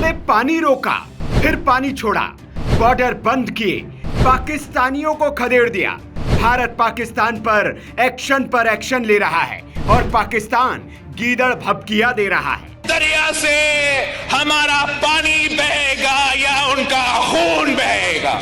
पहले पानी रोका, फिर पानी छोड़ा, बॉर्डर बंद किए, पाकिस्तानियों को खदेड़ दिया। भारत पाकिस्तान पर एक्शन ले रहा है और पाकिस्तान गीदड़ भभकिया दे रहा है। दरिया से हमारा पानी बहेगा या उनका खून बहेगा।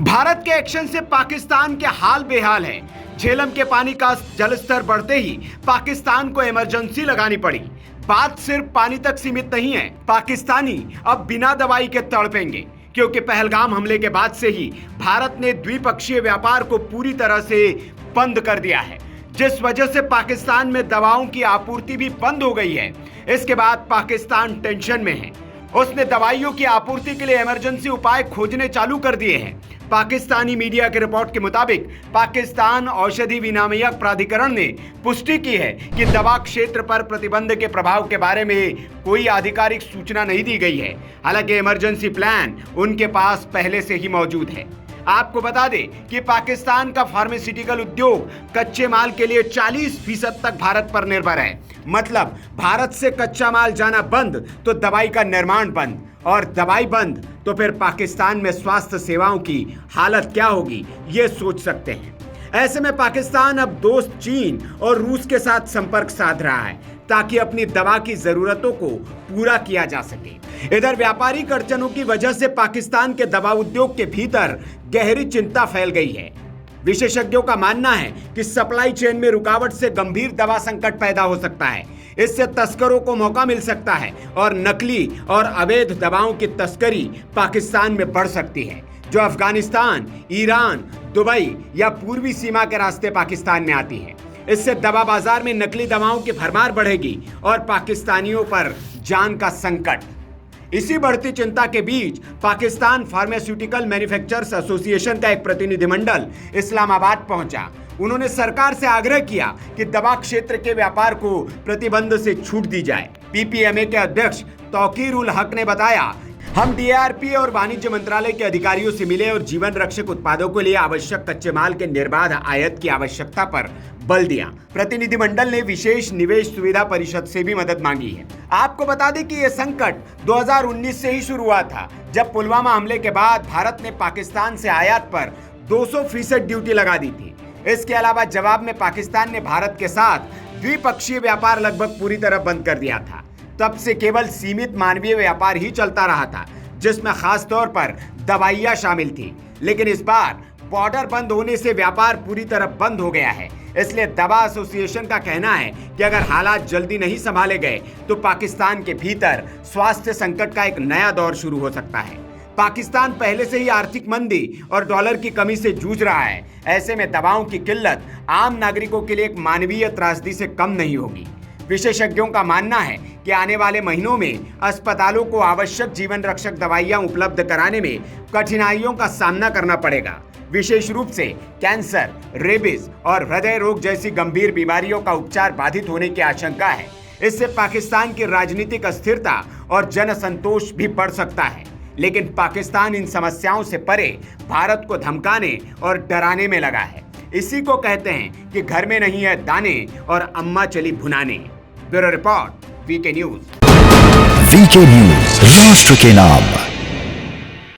भारत के एक्शन से पाकिस्तान के हाल बेहाल है। झेलम के पानी का जलस्तर बढ़ते ही पाकिस्तान को इमरजेंसी लगानी पड़ी। बात सिर्फ पानी तक सीमित नहीं है, पाकिस्तानी अब बिना दवाई के तड़पेंगे, क्योंकि पहलगाम हमले के बाद से ही भारत ने द्विपक्षीय व्यापार को पूरी तरह से बंद कर दिया है, जिस वजह से पाकिस्तान में दवाओं की आपूर्ति भी बंद हो गई है। इसके बाद पाकिस्तान टेंशन में है। उसने दवाइयों की आपूर्ति के लिए इमरजेंसी उपाय खोजने चालू कर दिए हैं। पाकिस्तानी मीडिया के रिपोर्ट के मुताबिक पाकिस्तान औषधि विनियामक प्राधिकरण ने पुष्टि की है कि दवा क्षेत्र पर प्रतिबंध के प्रभाव के बारे में कोई आधिकारिक सूचना नहीं दी गई है। हालांकि इमरजेंसी प्लान उनके पास पहले से ही मौजूद है। आपको बता दें कि पाकिस्तान का फार्मास्यूटिकल उद्योग कच्चे माल के लिए 40% तक भारत पर निर्भर है। मतलब भारत से कच्चा माल जाना बंद तो दवाई का निर्माण बंद, और दवाई बंद तो फिर पाकिस्तान में स्वास्थ्य सेवाओं की हालत क्या होगी, ये सोच सकते हैं। ऐसे में पाकिस्तान अब दोस्त चीन और रूस के साथ संपर्क साध रहा है ताकि अपनी दवा की जरूरतों को पूरा किया जा सके। इधर व्यापारिक अड़चनों की वजह से पाकिस्तान के दवा उद्योग के भीतर गहरी चिंता फैल गई है। विशेषज्ञों का मानना है कि सप्लाई चेन में रुकावट से गंभीर दवा संकट पैदा हो सकता है। इससे तस्करों को मौका मिल सकता है और नकली और अवैध दवाओं की तस्करी पाकिस्तान में बढ़ सकती है, जो अफगानिस्तान, ईरान, दुबई या पूर्वी सीमा के रास्ते पाकिस्तान में आती है। इससे दवा बाजार में नकली दवाओं की भरमार बढ़ेगी और पाकिस्तानियों पर जान का संकट। इसी बढ़ती चिंता के बीच पाकिस्तान फार्मास्यूटिकल मैन्युफैक्चरर्स एसोसिएशन का एक प्रतिनिधिमंडल इस्लामाबाद पहुंचा। उन्होंने सरकार से आग्रह किया कि दवा क्षेत्र के व्यापार को प्रतिबंध से छूट दी जाए। पीपीएमए के अध्यक्ष तौकीर उल हक ने बताया, हम डीआरपी और वाणिज्य मंत्रालय के अधिकारियों से मिले और जीवन रक्षक उत्पादों के लिए आवश्यक कच्चे माल के निर्बाध आयात की आवश्यकता पर बल दिया। प्रतिनिधिमंडल ने विशेष निवेश सुविधा परिषद से भी मदद मांगी है। आपको बता दें कि यह संकट 2019 से ही शुरू हुआ था, जब पुलवामा हमले के बाद भारत ने पाकिस्तान से आयात पर 200% ड्यूटी लगा दी थी। इसके अलावा जवाब में पाकिस्तान ने भारत के साथ द्विपक्षीय व्यापार लगभग पूरी तरह बंद कर दिया था। तब से केवल सीमित मानवीय व्यापार ही चलता रहा था, जिसमें खास तौर पर दवाइयां शामिल थी। लेकिन इस बार बॉर्डर बंद होने से व्यापार पूरी तरह बंद हो गया है। इसलिए दवा एसोसिएशन का कहना है कि अगर हालात जल्दी नहीं संभाले गए तो पाकिस्तान के भीतर स्वास्थ्य संकट का एक नया दौर शुरू हो सकता है। पाकिस्तान पहले से ही आर्थिक मंदी और डॉलर की कमी से जूझ रहा है। ऐसे में दवाओं की किल्लत आम नागरिकों के लिए एक मानवीय त्रासदी से कम नहीं होगी। विशेषज्ञों का मानना है कि आने वाले महीनों में अस्पतालों को आवश्यक जीवन रक्षक दवाइयां उपलब्ध कराने में कठिनाइयों का सामना करना पड़ेगा। विशेष रूप से कैंसर, रेबीज और हृदय रोग जैसी गंभीर बीमारियों का उपचार बाधित होने की आशंका है। इससे पाकिस्तान की राजनीतिक अस्थिरता और जनसंतोष भी बढ़ सकता है। लेकिन पाकिस्तान इन समस्याओं से परे भारत को धमकाने और डराने में लगा है। इसी को कहते हैं कि घर में नहीं है दाने और अम्मा चली भुनाने। Bureau report, VK news. VK news, राष्ट्र के नाम।